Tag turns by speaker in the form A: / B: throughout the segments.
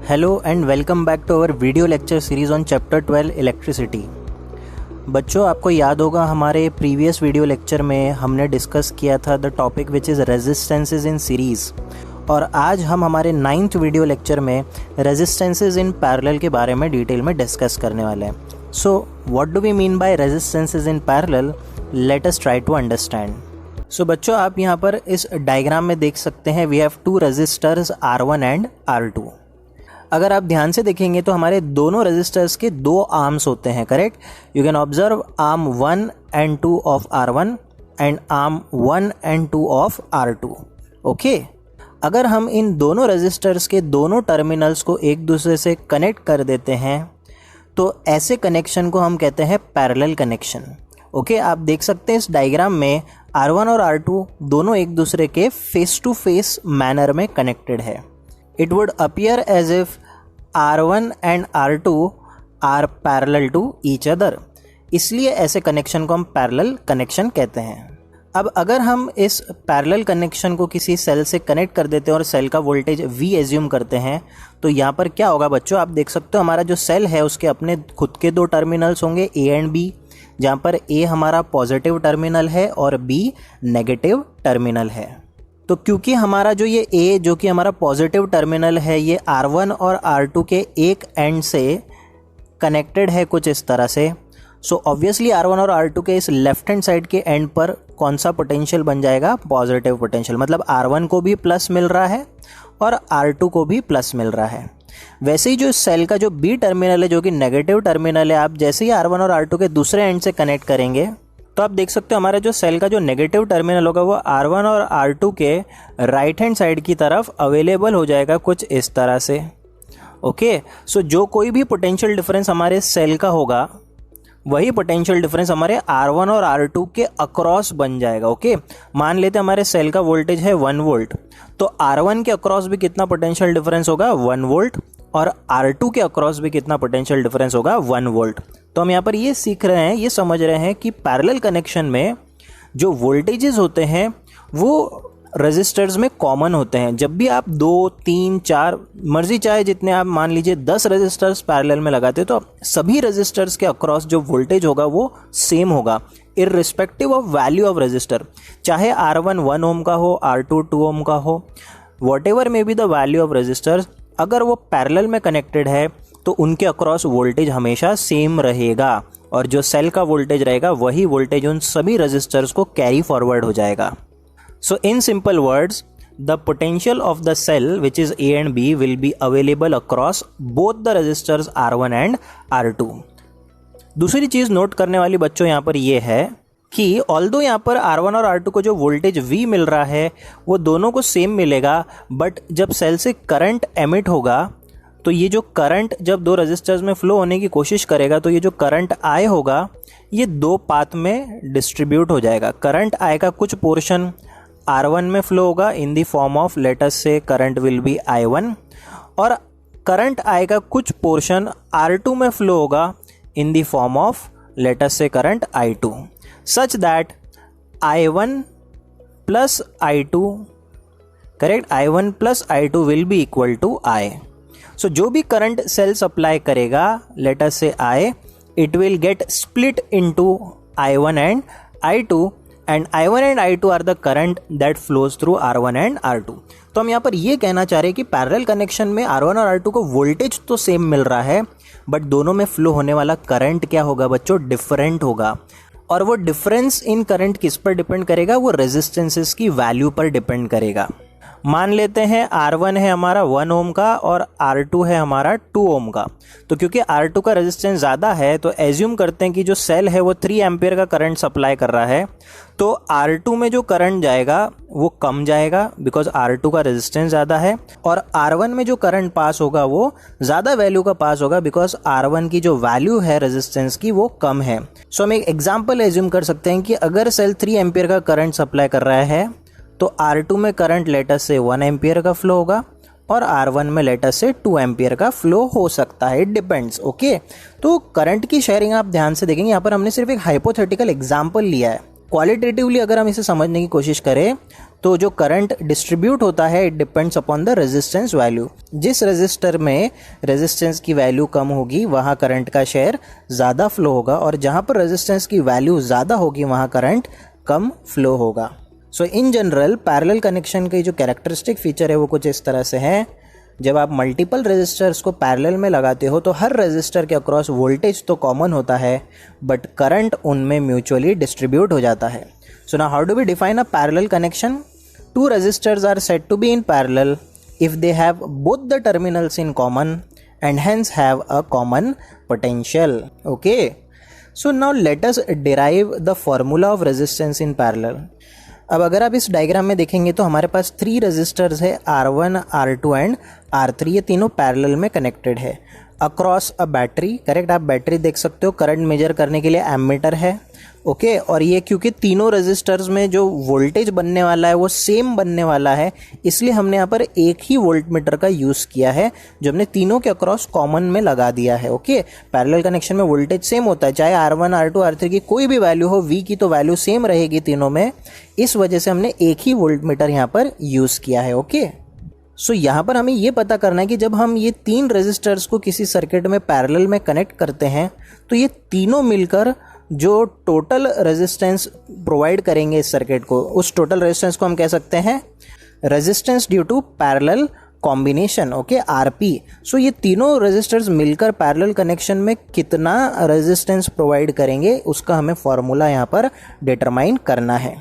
A: Hello and welcome back to our video lecture series on chapter 12 electricity. बच्चों, आपको याद होगा हमारे प्रीवियस वीडियो लेक्चर में हमने डिस्कस किया था the topic which is resistances in series, और आज हम हमारे 9th वीडियो लेक्चर में रेजिस्टेंसेस इन पैरेलल के बारे में डिटेल में डिस्कस करने वाले हैं। So what do we mean by resistances in parallel? Let us try to understand. So बच्चों, आप यहाँ पर इस डायग्राम में देख सकते हैं we have two resistors R1 and R2। अगर आप ध्यान से देखेंगे तो हमारे दोनों रेजिस्टर्स के दो आर्म्स होते हैं, correct? You can observe arm 1 and 2 of R1 and arm 1 and 2 of R2। Okay, अगर हम इन दोनों रेजिस्टर्स के दोनों टर्मिनल्स को एक दूसरे से कनेक्ट कर देते हैं तो ऐसे कनेक्शन को हम कहते हैं पैरेलल कनेक्शन। ओके, आप देख सकते हैं इस डायग्राम में R1 और R2 दोनों एक दूसरे के फेस टू फेस मैनर में कनेक्टेड है। It would appear as if R1 and R2 are parallel to each other। इसलिए ऐसे कनेक्शन को हम पैरेलल कनेक्शन कहते हैं। अब अगर हम इस पैरेलल कनेक्शन को किसी सेल से कनेक्ट कर देते हैं और सेल का वोल्टेज V एज्यूम करते हैं तो यहाँ पर क्या होगा बच्चों? आप देख सकते हो हमारा जो सेल है उसके अपने खुद के दो टर्मिनल्स होंगे A एंड B, जहाँ पर A हमारा पॉजिटिव टर्मिनल है और B नेगेटिव टर्मिनल है। तो क्योंकि हमारा जो ये A जो कि हमारा पॉजिटिव टर्मिनल है ये R1 और R2 के एक एंड से कनेक्टेड है कुछ इस तरह से, सो ऑब्वियसली R1 और R2 के इस लेफ्ट हैंड साइड के एंड पर कौन सा पोटेंशियल बन जाएगा? Positive potential. मतलब R1 को भी प्लस मिल रहा है और R2 को भी प्लस मिल रहा है। वैसे ही जो सेल का जो B टर्मिनल है जो कि नेगेटिव टर्मिनल है, आप जैसे ही R1 और R2 के दूसरे एंड से कनेक्ट करेंगे तो आप देख सकते हो हमारा जो सेल का जो नेगेटिव टर्मिनल होगा वो R1 और R2 के राइट हैंड साइड की तरफ अवेलेबल हो जाएगा कुछ इस तरह से। ओके, सो जो कोई भी पोटेंशियल डिफरेंस हमारे सेल का होगा वही पोटेंशियल डिफरेंस हमारे R1 और R2 के अक्रॉस बन जाएगा। ओके, मान लेते हैं हमारे सेल का वोल्टेज है 1 वोल्ट, तो R1 के अक्रॉस भी कितना पोटेंशियल डिफरेंस होगा? 1 वोल्ट, और R2 के अक्रॉस भी कितना पोटेंशियल डिफरेंस होगा? 1 वोल्ट। तो हम यहाँ पर ये सीख रहे हैं, ये समझ रहे हैं कि पैरेलल कनेक्शन में जो वोल्टेजेस होते हैं वो रेजिस्टर्स में कॉमन होते हैं। जब भी आप 2, 3, 4 मर्जी चाहे जितने आप मान लीजिए 10 रेजिस्टर्स पैरेलल में लगाते हो तो सभी रेजिस्टर्स के अक्रॉस जो वोल्टेज होगा वो सेम होगा irrespective of value of resistor. चाहे R1 1 ओम का हो, R2 2 ओम का हो, whatever may be the value of resistors, अगर वो पैरेलल में कनेक्टेड है तो उनके अक्रॉस वोल्टेज हमेशा सेम रहेगा और जो सेल का वोल्टेज रहेगा वही वोल्टेज उन सभी रेजिस्टर्स को कैरी फॉरवर्ड हो जाएगा। So in simple words, the potential of the cell which is A and B will be available across both the resistors R1 and R2। दूसरी चीज़ नोट करने वाली बच्चों यहाँ पर ये है कि ऑल्दो यहाँ पर R1 और R2 को जो वोल्टेज V मिल रहा है वो दोनों को सेम मिलेगा, बट जब सेल से करंट एमिट होगा तो ये जो करंट जब दो रेजिस्टर्स में फ्लो होने की कोशिश करेगा तो ये जो करंट I होगा ये दो पाथ में डिस्ट्रीब्यूट हो जाएगा। करंट I का कुछ पोर्शन R1 में फ्लो होगा in the form of let us say current will be I1, और करंट I का कुछ पोर्शन R2 में फ्लो होगा in the form of let us say current I2, such that I1 plus I2, correct, I1 plus I2 will be equal to I। So जो भी current cell supply करेगा let us say I, it will get split into I1 and I2, and I1 and I2 are the current that flows through R1 and R2। तो हम यहाँ पर ये कहना चाह रहे हैं कि पैरेलल कनेक्शन में R1 और R2 को वोल्टेज तो सेम मिल रहा है बट दोनों में फ्लो होने वाला करंट क्या होगा बच्चों? डिफरेंट होगा। और वो डिफरेंस इन करंट किस पर डिपेंड करेगा? वो रेजिस्टेंसेस की वैल्यू पर डिपेंड करेगा। मान लेते हैं R1 है हमारा 1 ओम का और R2 है हमारा 2 ओम का, तो क्योंकि R2 का रेजिस्टेंस ज़्यादा है तो एज्यूम करते हैं कि जो सेल है वो 3 एम्पियर का करंट सप्लाई कर रहा है, तो R2 में जो करंट जाएगा वो कम जाएगा बिकॉज R2 का रेजिस्टेंस ज़्यादा है, और R1 में जो करंट पास होगा वो ज़्यादा वैल्यू का पास होगा बिकॉज R1 की जो वैल्यू है रेजिस्टेंस की वो कम है। सो हम एक एग्जाम्पल एज्यूम कर सकते हैं कि अगर सेल 3 एम्पियर का करंट सप्लाई कर रहा है तो R2 में करंट लेटर से 1 एम्पियर का फ्लो होगा और R1 में लेटर से 2 एम्पियर का फ्लो हो सकता है, इट डिपेंड्स। ओके, तो करंट की शेयरिंग आप ध्यान से देखेंगे, यहाँ पर हमने सिर्फ एक हाइपोथेटिकल एग्जाम्पल लिया है। क्वालिटेटिवली अगर हम इसे समझने की कोशिश करें तो जो करंट डिस्ट्रीब्यूट होता है it depends upon the resistance value. जिस रेजिस्टर में रेजिस्टेंस की वैल्यू कम होगी वहाँ करंट का शेयर ज़्यादा फ्लो होगा, और जहाँ पर रेजिस्टेंस की वैल्यू ज़्यादा होगी वहाँ करंट कम फ्लो होगा। सो इन जनरल पैरेलल कनेक्शन की जो कैरेक्टरिस्टिक फीचर है वो कुछ इस तरह से है। जब आप मल्टीपल रेजिस्टर्स को पैरेलल में लगाते हो तो हर रेजिस्टर के अक्रॉस वोल्टेज तो कॉमन होता है बट करंट उनमें म्यूचुअली डिस्ट्रीब्यूट हो जाता है। So now how do we define a parallel connection? Two resistors are said to be in parallel if they have both the terminals in common and hence have a common potential. Okay. So now let us derive the formula of resistance in parallel. अब अगर आप इस diagram में देखेंगे तो हमारे पास 3 resistors है R1, R2 and R3। ये तीनों पैरेलल में कनेक्टेड है अक्रॉस अ बैटरी। करेक्ट, आप बैटरी देख सकते हो, करंट मेजर करने के लिए एमीटर है। ओके, और ये क्योंकि तीनों रेजिस्टर्स में जो वोल्टेज बनने वाला है वो सेम बनने वाला है, इसलिए हमने यहाँ पर एक ही वोल्ट मीटर का यूज़ किया है जो हमने तीनों के अक्रॉस कॉमन में लगा दिया है। ओके, पैरेलल कनेक्शन में वोल्टेज सेम होता है, चाहे R1, R2, R3 की कोई भी वैल्यू हो, V की तो वैल्यू सेम रहेगी तीनों में। इस वजह से हमने एक ही वोल्ट मीटर यहाँ पर यूज़ किया है। ओके, सो यहाँ पर हमें ये पता करना है कि जब हम ये 3 रेजिस्टर्स को किसी सर्किट में पैरेलल में कनेक्ट करते हैं तो ये तीनों मिलकर जो टोटल रेजिस्टेंस प्रोवाइड करेंगे इस सर्किट को, उस टोटल रेजिस्टेंस को हम कह सकते हैं resistance due to parallel combination. Okay, RP. So ये तीनों रेजिस्टर्स मिलकर पैरेलल कनेक्शन में कितना रेजिस्टेंस प्रोवाइड करेंगे उसका हमें फॉर्मूला यहाँ पर डिटरमाइन करना है।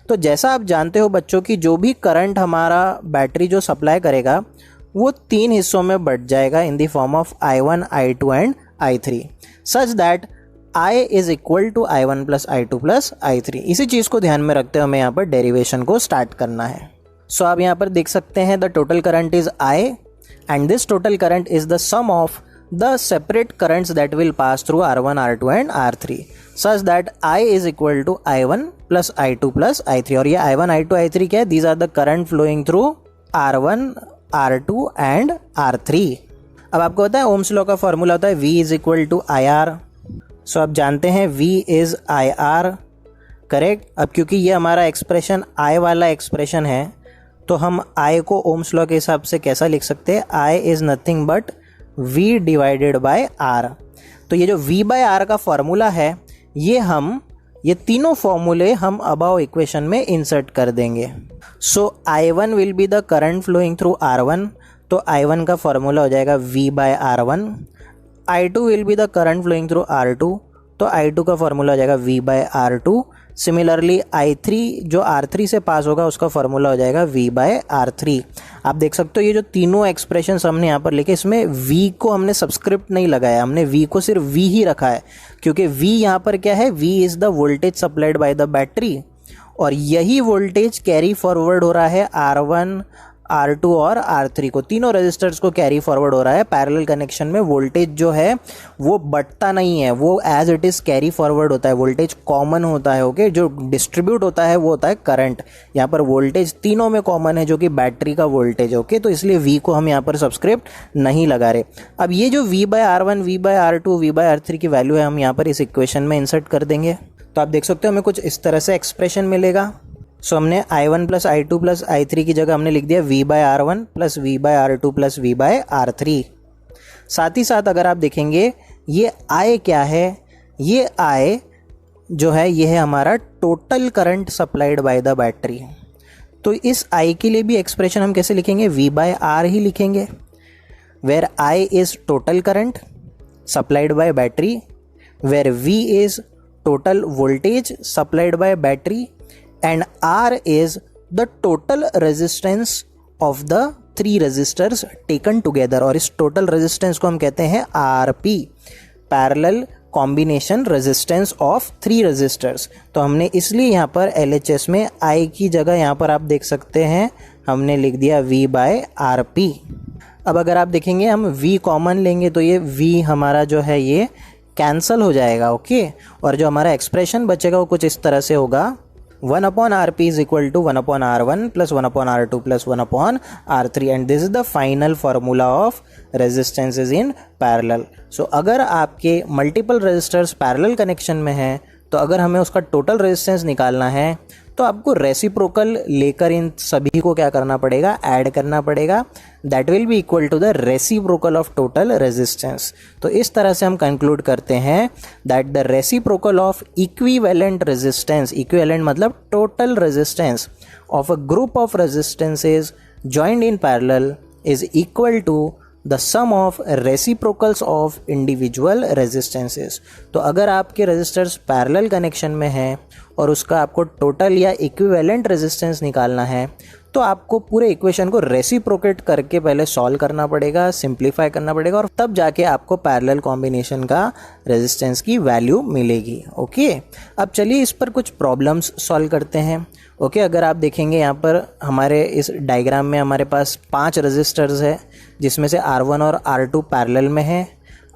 A: तो जैसा आप जानते हो बच्चों की जो भी करंट हमारा बैटरी जो सप्लाई करेगा वो 3 हिस्सों में बट जाएगा in the form of I1, I2 and I3 such that I is equal to I1 plus I2 plus I3। इसी चीज़ को ध्यान में रखते हुए हमें यहाँ पर डेरिवेशन को स्टार्ट करना है। सो आप यहाँ पर देख सकते हैं the total current is I and this total current is the sum of the separate currents that will pass through R1, R2 and R3 such that I is equal to I1 plus I2 plus I3। और ये I1, I2, I3 क्या है? These are the current flowing through R1, R2 and R3। अब आपको पता है Ohm's law का formula होता है V is equal to IR। सो आप जानते हैं V is IR, करेक्ट। अब क्योंकि ये हमारा एक्सप्रेशन I वाला एक्सप्रेशन है तो हम I को ओम्स लॉ के हिसाब से कैसा लिख सकते हैं? I is nothing but V divided by R। तो ये जो V बाय R का फॉर्मूला है ये तीनों फॉर्मूले हम अबाव इक्वेशन में इंसर्ट कर देंगे। So I1 will be the current flowing through R1, तो I1 का फॉर्मूला हो जाएगा V by R1। I2 will be the current flowing through R2, तो I2 का फॉर्मूला हो जाएगा V by R2। Similarly I3 जो R3 से पास होगा उसका फॉर्मूला हो जाएगा V बाय R3। आप देख सकते हो ये जो तीनों एक्सप्रेशंस हमने यहाँ पर लिखे इसमें V को हमने सबस्क्रिप्ट नहीं लगाया, हमने V को सिर्फ V ही रखा है क्योंकि V यहाँ पर क्या है? V is the voltage supplied by the battery, और यही वोल्टेज कैरी फॉरवर्ड हो रहा है R1, R2 और R3 को, तीनों रेजिस्टर्स को कैरी फॉरवर्ड हो रहा है। पैरेलल कनेक्शन में वोल्टेज जो है वो बढ़ता नहीं है, वो as it is carry forward होता है, वोल्टेज कॉमन होता है। ओके, जो डिस्ट्रीब्यूट होता है वो होता है करंट। यहाँ पर वोल्टेज तीनों में कॉमन है जो कि बैटरी का वोल्टेज है। ओके, तो इसलिए V को हम यहाँ पर सबस्क्रिप्ट नहीं लगा रहे। अब ये जो V by R1, V by R2, V by R3 की वैल्यू है हम यहाँ पर इस इक्वेशन में इंसर्ट कर देंगे। तो आप देख सकते हो हमें कुछ इस तरह से एक्सप्रेशन मिलेगा। सो हमने I1 plus I2 plus I3 की जगह हमने लिख दिया V by R1 plus V by R2 plus V by R3। साथ ही साथ अगर आप देखेंगे ये I क्या है? ये I जो है ये है हमारा total current supplied by the battery. तो इस I के लिए भी एक्सप्रेशन हम कैसे लिखेंगे? V बाय R ही लिखेंगे, where I is total current supplied by battery, where V is total voltage supplied by battery and R is the total resistance of the 3 resistors taken together। और इस total resistance को हम कहते हैं RP, parallel combination resistance of 3 resistors। तो हमने इसलिए यहाँ पर LHS में I की जगह यहाँ पर आप देख सकते हैं हमने लिख दिया V बाय RP। अब अगर आप देखेंगे हम V कॉमन लेंगे तो ये V हमारा जो है ये कैंसल हो जाएगा। ओके, और जो हमारा एक्सप्रेशन बचेगा वो कुछ इस तरह से होगा 1/RP is equal to 1/R1 plus 1/R2 plus 1/R3 and this is the final formula of resistances in parallel। So अगर आपके मल्टीपल रेजिस्टर्स पैरेलल कनेक्शन में हैं तो अगर हमें उसका टोटल रेजिस्टेंस निकालना है तो आपको रेसिप्रोकल लेकर इन सभी को क्या करना पड़ेगा, ऐड करना पड़ेगा। That will be equal to the reciprocal of total resistance. तो इस तरह से हम कंक्लूड करते हैं that the reciprocal of equivalent resistance, equivalent मतलब total resistance of a group of resistances joined in parallel is equal to the sum of reciprocals of individual resistances। तो अगर आपके रेजिस्टर्स पैरेलल कनेक्शन में हैं और उसका आपको टोटल या इक्विवेलेंट रेजिस्टेंस निकालना है तो आपको पूरे इक्वेशन को रेसिप्रोकेट करके पहले सॉल्व करना पड़ेगा, सिंप्लीफाई करना पड़ेगा और तब जाके आपको पैरेलल कॉम्बिनेशन का रेजिस्टेंस की वैल्यू मिलेगी। ओके, अब चलिए इस पर कुछ प्रॉब्लम्स सॉल्व करते हैं। ओके, अगर आप देखेंगे यहाँ पर हमारे इस डायग्राम में हमारे पास 5 रेजिस्टर्स है जिसमें से R1 और R2 पैरेलल में है,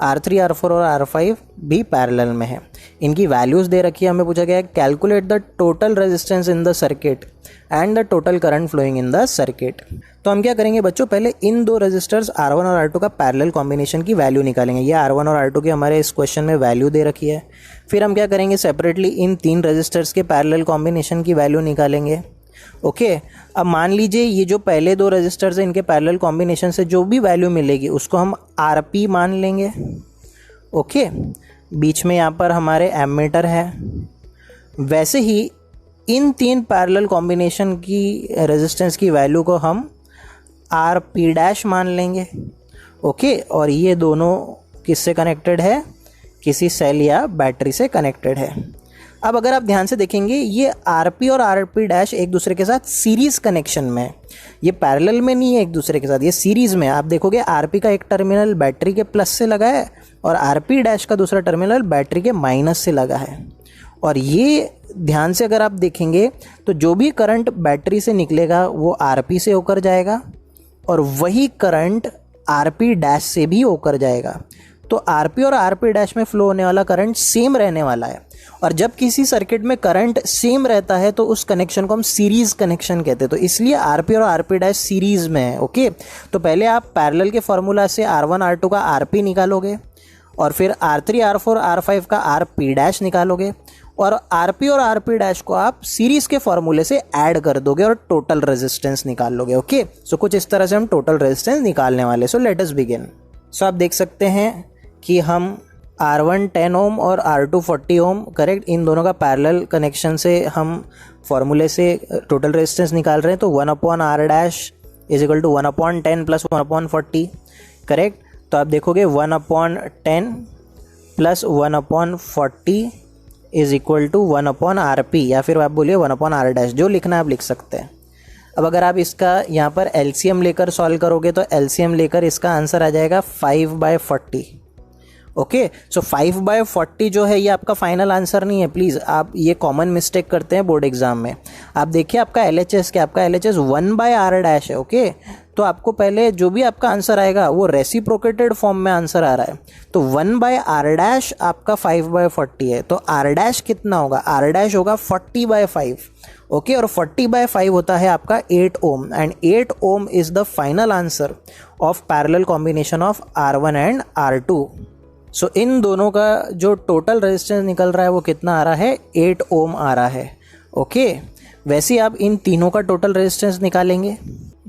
A: R3, R4 और R5 भी पैरेलल में है। इनकी वैल्यूज़ दे रखी है, हमें पूछा गया है calculate the total resistance in the circuit and the total current flowing in the circuit. तो हम क्या करेंगे बच्चों, पहले इन दो रेजिस्टर्स R1 और R2 का पैरेलल कॉम्बिनेशन की वैल्यू निकालेंगे। ये R1 और R2 की हमारे इस क्वेश्चन में वैल्यू दे रखी है। फिर हम क्या करेंगे, सेपरेटली इन 3 रेजिस्टर्स के पैरेलल कॉम्बिनेशन की वैल्यू निकालेंगे। ओके, अब मान लीजिए ये जो पहले 2 रेजिस्टर्स हैं इनके पैरेलल कॉम्बिनेशन से जो भी वैल्यू मिलेगी उसको हम RP मान लेंगे। ओके, बीच में यहाँ पर हमारे एमीटर है। वैसे ही इन 3 पैरेलल कॉम्बिनेशन की रेजिस्टेंस की वैल्यू को हम RP' मान लेंगे। ओके, और ये दोनों किससे कनेक्टेड है, किसी सेल या बैटरी से कनेक्टेड है। अब अगर आप ध्यान से देखेंगे ये RP और RP' एक दूसरे के साथ सीरीज़ कनेक्शन में है, ये पैरेलल में नहीं है एक दूसरे के साथ, ये सीरीज़ में। आप देखोगे RP का एक टर्मिनल बैटरी के प्लस से लगा है और RP' का दूसरा टर्मिनल बैटरी के माइनस से लगा है। और ये ध्यान से अगर आप देखेंगे तो जो भी करंट बैटरी से निकलेगा वो RP से होकर जाएगा और वही करंट RP' से भी होकर जाएगा। तो RP और RP' में फ्लो होने वाला करंट सेम रहने वाला है। और जब किसी सर्किट में करंट सेम रहता है तो उस कनेक्शन को हम सीरीज कनेक्शन कहते हैं। तो इसलिए RP और RP' सीरीज में है। ओके, तो पहले आप पैरेलल के फॉर्मूला से R1 R2 का RP निकालोगे और फिर R3 R4 R5 का RP' निकालोगे और RP और RP' को आप सीरीज के फॉर्मूले से ऐड कर दोगे और टोटल रेजिस्टेंस निकाल लोगे। ओके, सो कुछ इस तरह से हम टोटल रेजिस्टेंस निकालने वाले। So let us begin. सो आप देख सकते हैं कि हम R1 10 ओम और R2 40 ओम करेक्ट, इन दोनों का पैरेलल कनेक्शन से हम फॉर्मूले से टोटल रेजिस्टेंस निकाल रहे हैं। तो 1/R' is equal to 1/10 plus 1/40 correct. तो आप देखोगे 1/10 plus 1/40 is equal to 1/RP या फिर आप बोलिए 1/R', जो लिखना है आप लिख सकते हैं। अब अगर आप इसका यहाँ पर LCM लेकर सॉल्व करोगे तो LCM लेकर इसका आंसर आ जाएगा 5/40। ओके, सो 5/40 जो है ये आपका फाइनल आंसर नहीं है। प्लीज़, आप ये कॉमन मिस्टेक करते हैं बोर्ड एग्जाम में। आप देखिए आपका LHS क्या, आपका LHS 1/R' है। ओके, तो आपको पहले जो भी आपका आंसर आएगा वो रेसिप्रोकेटेड फॉर्म में आंसर आ रहा है। तो 1/R' आपका 5/40 है। तो R' कितना होगा, R' होगा 40/5। ओके, और 40/5 होता है आपका 8 ohm and 8 ohm is the final answer of parallel combination of R1 and R2। So इन दोनों का जो टोटल रेजिस्टेंस निकल रहा है वो कितना आ रहा है, 8 ओम आ रहा है। ओके, वैसे आप इन तीनों का टोटल रेजिस्टेंस निकालेंगे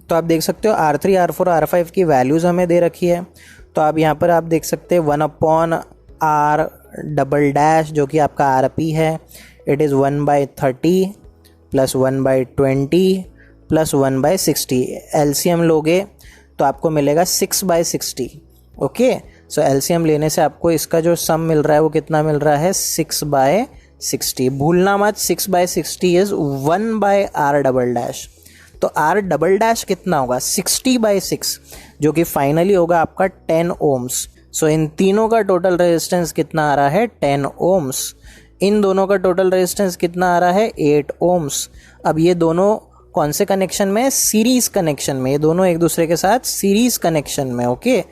A: तो आप देख सकते हो R3 R4 R5 की वैल्यूज़ हमें दे रखी है। तो आप यहाँ पर आप देख सकते हैं 1/R" जो कि आपका RP है, it is 1/30 plus 1/20 plus 1/60। LCM लोगे तो आपको मिलेगा 6/60। ओके, सो LCM लेने से आपको इसका जो सम मिल रहा है वो कितना मिल रहा है, 6/60। भूलना मत, 6/60 इज 1/R'। तो R" कितना होगा, 60/6, जो कि फाइनली होगा आपका 10 ओम्स। सो इन तीनों का टोटल रेजिस्टेंस कितना आ रहा है, 10 ओम्स। इन दोनों का टोटल रेजिस्टेंस कितना आ रहा है, 8 ओम्स। अब ये दोनों कौन से कनेक्शन में है, सीरीज कनेक्शन में। ये दोनों एक दूसरे के साथ सीरीज कनेक्शन में। ओके,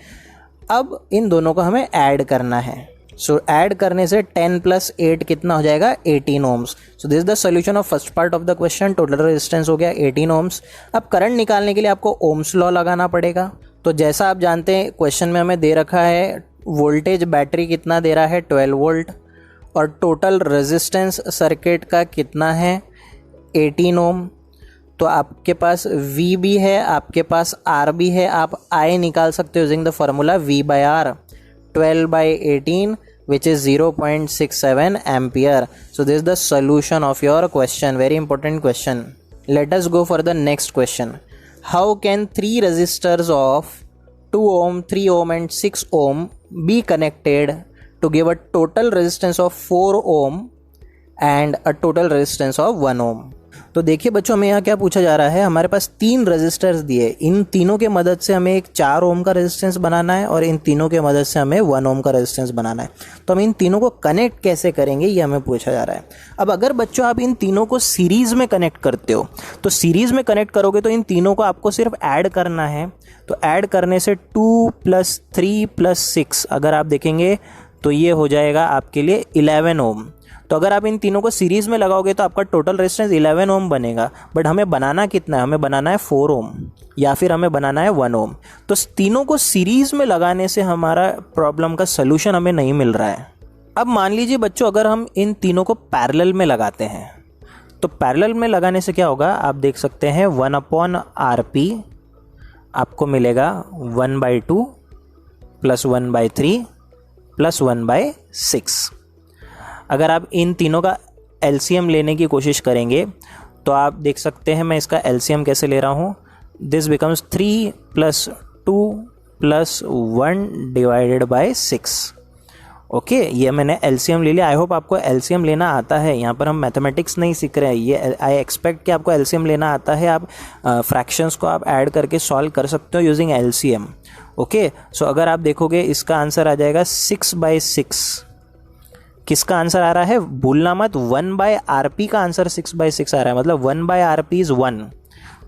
A: अब इन दोनों को हमें ऐड करना है। सो ऐड करने से 10 + 8 कितना हो जाएगा, 18 ohms. So this is the solution of first part of the question. Total resistance हो गया 18 ओम्स। अब करंट निकालने के लिए आपको ओम्स लॉ लगाना पड़ेगा। तो जैसा आप जानते हैं क्वेश्चन में हमें दे रखा है वोल्टेज बैटरी कितना दे रहा है, 12 वोल्ट, और टोटल रेजिस्टेंस सर्किट का कितना है, 18 ओम। तो आपके पास V भी है, आपके पास R भी है, आप I निकाल सकते हो using the formula V/R। 12/18 which is 0.67 ampere. So this is the solution of your question. Very important question. Let us go for the next question. How can three resistors of 2 ohm, 3 ohm and 6 ohm be connected to give a total resistance of 4 ohm and a total resistance of 1 ohm? तो देखिए बच्चों, हमें यहाँ क्या पूछा जा रहा है, हमारे पास 3 रेजिस्टर्स दिए, इन तीनों के मदद से हमें एक 4 ओम का रेजिस्टेंस बनाना है और इन तीनों के मदद से हमें 1 ओम का रेजिस्टेंस बनाना है। तो हम इन तीनों को कनेक्ट कैसे करेंगे ये हमें पूछा जा रहा है। अब अगर बच्चों आप इन तीनों को सीरीज़ में कनेक्ट करते हो, तो सीरीज़ में कनेक्ट करोगे तो इन तीनों को आपको सिर्फ ऐड करना है। तो ऐड करने से 2 + 3 + 6 अगर आप देखेंगे तो ये हो जाएगा आपके लिए 11 ओम। तो अगर आप इन तीनों को सीरीज़ में लगाओगे तो आपका टोटल रेजिस्टेंस 11 ओम बनेगा। बट हमें बनाना कितना है, हमें बनाना है 4 ओम या फिर हमें बनाना है 1 ओम। तो तीनों को सीरीज़ में लगाने से हमारा प्रॉब्लम का सलूशन हमें नहीं मिल रहा है। अब मान लीजिए बच्चों, अगर हम इन तीनों को पैरेलल में लगाते हैं, तो पैरेलल में लगाने से क्या होगा, आप देख सकते हैं 1/RP आपको मिलेगा 1/2 + 1/3 + 1/6। अगर आप इन तीनों का एलसीएम लेने की कोशिश करेंगे तो आप देख सकते हैं मैं इसका एलसीएम कैसे ले रहा हूँ। This becomes 3 + 2 + 1 / 6। ओके, ये मैंने एलसीएम ले लिया। आई होप आपको एलसीएम लेना आता है। यहाँ पर हम मैथमेटिक्स नहीं सीख रहे हैं, ये आई एक्सपेक्ट कि आपको एलसीएम लेना आता है। आप फ्रैक्शंस को आप ऐड करके सॉल्व कर सकते हो यूजिंग एलसीएम। ओके, सो अगर आप देखोगे इसका आंसर आ जाएगा 6/6। किसका आंसर आ रहा है, भूलना मत, 1/RP का आंसर 6/6 आ रहा है, मतलब 1/RP इज 1।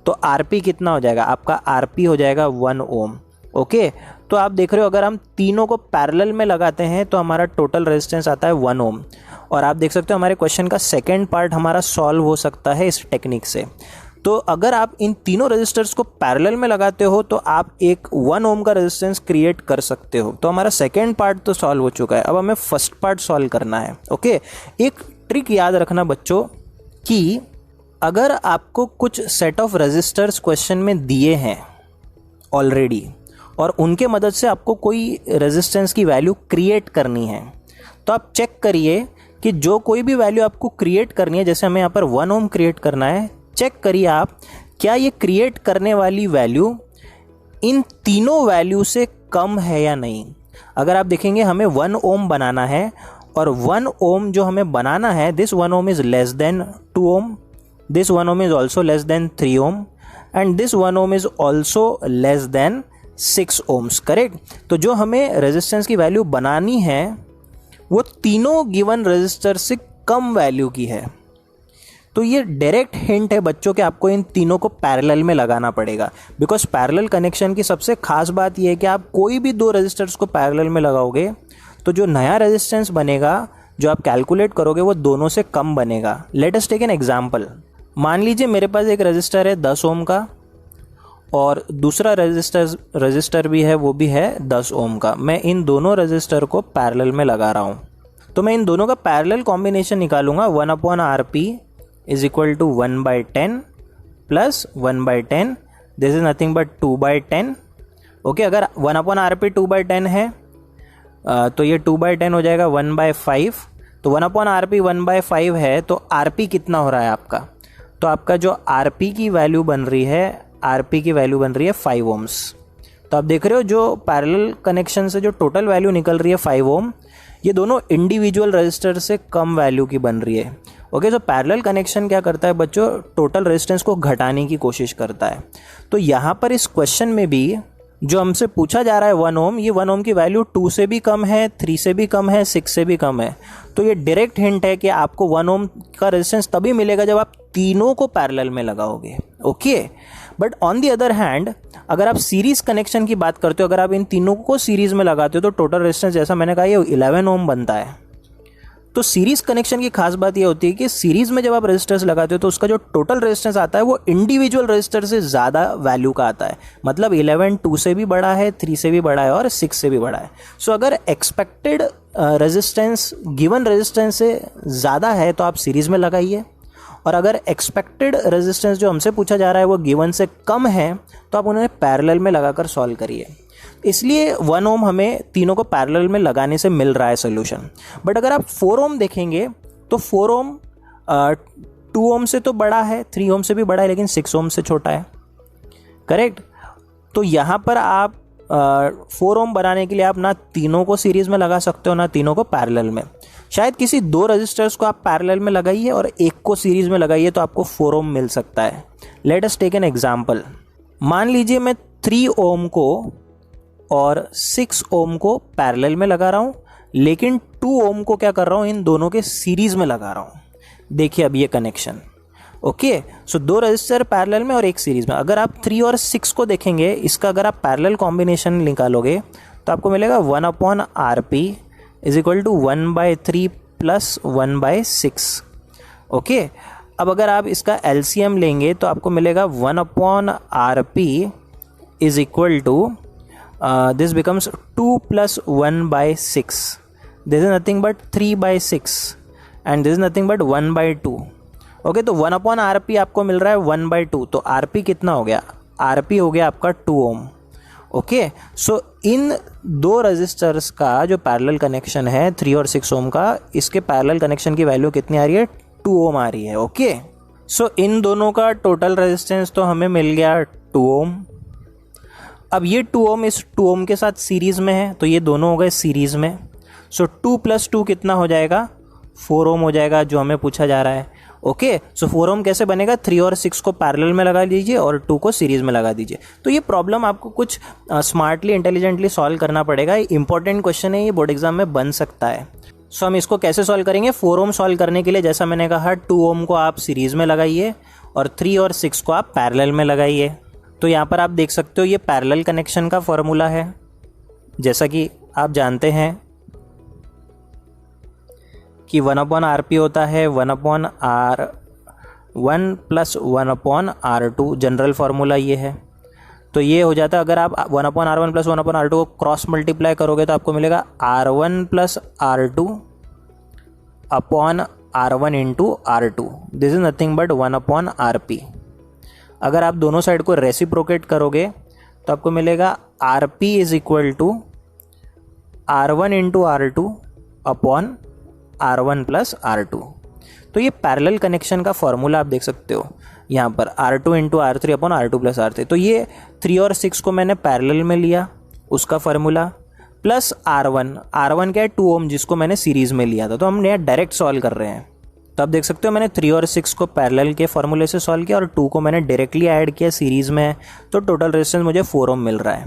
A: तो RP कितना हो जाएगा, आपका RP हो जाएगा 1 ओम। ओके, तो आप देख रहे हो अगर हम तीनों को पैरेलल में लगाते हैं तो हमारा टोटल रेजिस्टेंस आता है 1 ओम। और आप देख सकते हो हमारे क्वेश्चन का सेकेंड पार्ट हमारा सॉल्व हो सकता है इस टेक्निक से। तो अगर आप इन तीनों रेजिस्टर्स को पैरेलल में लगाते हो तो आप एक 1 ओम का रेजिस्टेंस क्रिएट कर सकते हो। तो हमारा सेकेंड पार्ट तो सॉल्व हो चुका है, अब हमें फर्स्ट पार्ट सॉल्व करना है। ओके, एक ट्रिक याद रखना बच्चों कि अगर आपको कुछ सेट ऑफ रेजिस्टर्स क्वेश्चन में दिए हैं ऑलरेडी और उनके मदद से आपको कोई रेजिस्टेंस की वैल्यू क्रिएट करनी है, तो आप चेक करिए कि जो कोई भी वैल्यू आपको क्रिएट करनी है, जैसे हमें यहाँ पर 1 ओम क्रिएट करना है, चेक करिए आप क्या ये क्रिएट करने वाली वैल्यू इन तीनों वैल्यू से कम है या नहीं। अगर आप देखेंगे हमें 1 ओम बनाना है और 1 ओम जो हमें बनाना है, this 1 ohm is less than 2 ohm, this 1 ohm is also less than 3 ohm and this 1 ohm is also less than 6 ohms. Correct. तो जो हमें रेजिस्टेंस की वैल्यू बनानी है वो तीनों गिवन रेजिस्टर से कम वैल्यू की है। तो ये डायरेक्ट हिंट है बच्चों कि आपको इन तीनों को पैरेलल में लगाना पड़ेगा। बिकॉज पैरेलल कनेक्शन की सबसे खास बात यह है कि आप कोई भी 2 रेजिस्टर्स को पैरेलल में लगाओगे तो जो नया रेजिस्टेंस बनेगा, जो आप कैलकुलेट करोगे, वो दोनों से कम बनेगा। Let us take an example. मान लीजिए मेरे पास एक रेजिस्टर है 10 ओम का और दूसरा रेजिस्टर भी है, वो भी है 10 ओम का। मैं इन दोनों रेजिस्टर को पैरेलल में लगा रहा हूँ। तो मैं इन दोनों का पैरेलल कॉम्बिनेशन निकालूंगा। 1/RP is equal to 1/10 plus 1/10, this is nothing but 2/10। Okay, अगर 1/RP 2/10 है तो ये 2/10 हो जाएगा 1/5। तो 1/RP 1/5 है तो RP कितना हो रहा है आपका, तो आपका जो RP की वैल्यू बन रही है, RP की वैल्यू बन रही है 5 ओम्स। तो आप देख रहे हो जो पैरेलल कनेक्शन से जो टोटल वैल्यू निकल रही है 5 ओम, ये दोनों इंडिविजुअल रजिस्टर से कम वैल्यू की बन रही है। ओके, तो पैरेलल कनेक्शन क्या करता है बच्चों, टोटल रेजिस्टेंस को घटाने की कोशिश करता है। तो यहाँ पर इस क्वेश्चन में भी जो हमसे पूछा जा रहा है 1 ओम, ये 1 ओम की वैल्यू 2 से भी कम है, 3 से भी कम है, 6 से भी कम है। तो ये डायरेक्ट हिंट है कि आपको 1 ओम का रेजिस्टेंस तभी मिलेगा जब आप तीनों को पैरेलल में लगाओगे। Okay, but on the other hand अगर आप सीरीज कनेक्शन की बात करते हो, अगर आप इन तीनों को सीरीज में लगाते हो तो टोटल रेजिस्टेंस जैसा मैंने कहा ये 11 ओम बनता है। तो सीरीज कनेक्शन की खास बात ये होती है कि सीरीज में जब आप रेजिस्टर्स लगाते हो तो उसका जो टोटल रेजिस्टेंस आता है वो इंडिविजुअल रेजिस्टर से ज़्यादा वैल्यू का आता है। मतलब 11 2 से भी बड़ा है, 3 से भी बड़ा है और 6 से भी बड़ा है। सो अगर एक्सपेक्टेड रेजिस्टेंस गिवन रेजिस्टेंस से ज़्यादा है तो आप सीरीज में लगाइए, और अगर एक्सपेक्टेड रेजिस्टेंस जो हमसे पूछा जा रहा है वो गिवन से कम है तो आप उन्हें पैरेलल में लगाकर सॉल्व करिए। इसलिए 1 ओम हमें तीनों को पैरेलल में लगाने से मिल रहा है सोल्यूशन। बट अगर आप 4 ओम देखेंगे तो 4 ओम 2 ओम से तो बड़ा है, 3 ओम से भी बड़ा है, लेकिन 6 ओम से छोटा है, करेक्ट। तो यहाँ पर आप 4 ओम बनाने के लिए आप ना तीनों को सीरीज़ में लगा सकते हो ना तीनों को पैरेलल में। शायद किसी 2 रजिस्टर्स को आप पैरेलल में लगाइए और एक को सीरीज़ में लगाइए तो आपको 4 ओम मिल सकता है। Let us take an example. मान लीजिए मैं 3 ओम को और 6 ओम को पैरेलल में लगा रहा हूँ, लेकिन 2 ओम को क्या कर रहा हूँ, इन दोनों के सीरीज़ में लगा रहा हूँ। देखिए अब ये कनेक्शन, ओके। सो 2 रजिस्टर पैरेलल में और एक सीरीज़ में। अगर आप 3 और 6 को देखेंगे, इसका अगर आप पैरेलल कॉम्बिनेशन निकालोगे तो आपको मिलेगा 1/RP is equal to 1/3 plus 1/6, okay. अब अगर आप इसका LCM लेंगे तो आपको मिलेगा 1/RP is equal to this becomes 2 plus 1/6. This is nothing but 3/6 and this is nothing but 1/2. Okay, तो 1/RP आपको मिल रहा है 1/2, तो RP कितना हो गया, RP हो गया आपका 2 ओम। ओके, सो इन 2 रजिस्टर्स का जो पैरेलल कनेक्शन है 3 और 6 ओम का, इसके पैरेलल कनेक्शन की वैल्यू कितनी आ रही है, 2 ओम आ रही है। ओके, सो इन दोनों का टोटल रेजिस्टेंस तो हमें मिल गया 2 ओम। अब ये 2 ओम इस 2 ओम के साथ सीरीज़ में है तो ये दोनों हो गए सीरीज़ में। सो 2 + 2 कितना हो जाएगा, 4 ओम हो जाएगा, जो हमें पूछा जा रहा है। ओके, सो 4 ओम कैसे बनेगा, 3 और 6 को पैरेलल में लगा दीजिए और 2 को सीरीज़ में लगा दीजिए। तो ये प्रॉब्लम आपको कुछ स्मार्टली इंटेलिजेंटली सॉल्व करना पड़ेगा। इंपॉर्टेंट क्वेश्चन है, ये बोर्ड एग्जाम में बन सकता है। सो हम इसको कैसे सॉल्व करेंगे, 4 ओम सॉल्व करने के लिए जैसा मैंने कहा 2 ओम को आप सीरीज़ में लगाइए और 3 और 6 को आप पैरेलल में लगाइए। तो यहाँ पर आप देख सकते हो ये पैरेलल कनेक्शन का फॉर्मूला है। जैसा कि आप जानते हैं कि 1/RP होता है 1/R1 plus 1/R2, general formula ये है। तो ये हो जाता है, अगर आप 1/R1 प्लस 1/R2 को क्रॉस मल्टीप्लाई करोगे तो आपको मिलेगा R1 plus R2 upon R1 into R2। This is nothing but 1/RP। अगर आप दोनों साइड को रेसिप्रोकेट करोगे तो आपको मिलेगा RP is equal to R1 into R2 upon R1 plus R2। तो ये पैरेलल कनेक्शन का फॉर्मूला आप देख सकते हो यहाँ पर, R2 into R3 upon R2 plus R3। तो ये 3 और 6 को मैंने पैरेलल में लिया, उसका फॉर्मूला, प्लस R1 क्या है 2 ओम, जिसको मैंने सीरीज़ में लिया था। तो हम यहाँ डायरेक्ट सॉल्व कर रहे हैं। तो आप देख सकते हो मैंने 3 और 6 को पैरेलल के फॉर्मूले से सॉल्व किया और 2 को मैंने डायरेक्टली ऐड किया, सीरीज़ में है, तो टोटल रेजिस्टेंस मुझे 4 ओम मिल रहा है।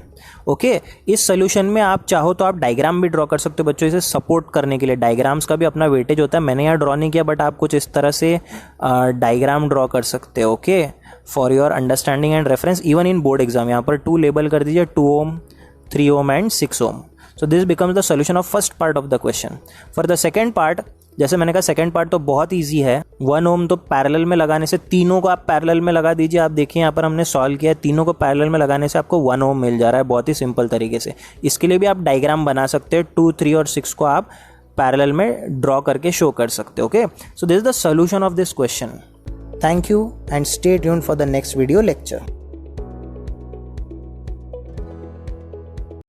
A: ओके, इस सोल्यूशन में आप चाहो तो आप डायग्राम भी ड्रॉ कर सकते हो बच्चों, इसे सपोर्ट करने के लिए। डायग्राम्स का भी अपना वेटेज होता है, मैंने यहाँ ड्रॉ नहीं किया, बट आप कुछ इस तरह से डायग्राम ड्रॉ कर सकते हो। Okay, for your understanding and reference, even in board exam. यहाँ पर 2 लेबल कर दीजिए, 2 ohm, 3 ohm and 6 ohm. So this becomes the solution of first part of the question. For the second part, जैसे मैंने कहा सेकंड पार्ट तो बहुत easy है। 1 ओम तो पैरेलल में लगाने से, तीनों को आप पैरेलल में लगा दीजिए। आप देखिए यहाँ पर हमने सॉल्व किया है, तीनों को पैरेलल में लगाने से आपको 1 ओम मिल जा रहा है, बहुत ही सिंपल तरीके से। इसके लिए भी आप डायग्राम बना सकते हो, 2, 3 और 6 को आप पैरेलल में ड्रॉ करके शो कर सकते हो। Okay, so this is the solution of this question. Thank you and stay tuned for the next video lecture.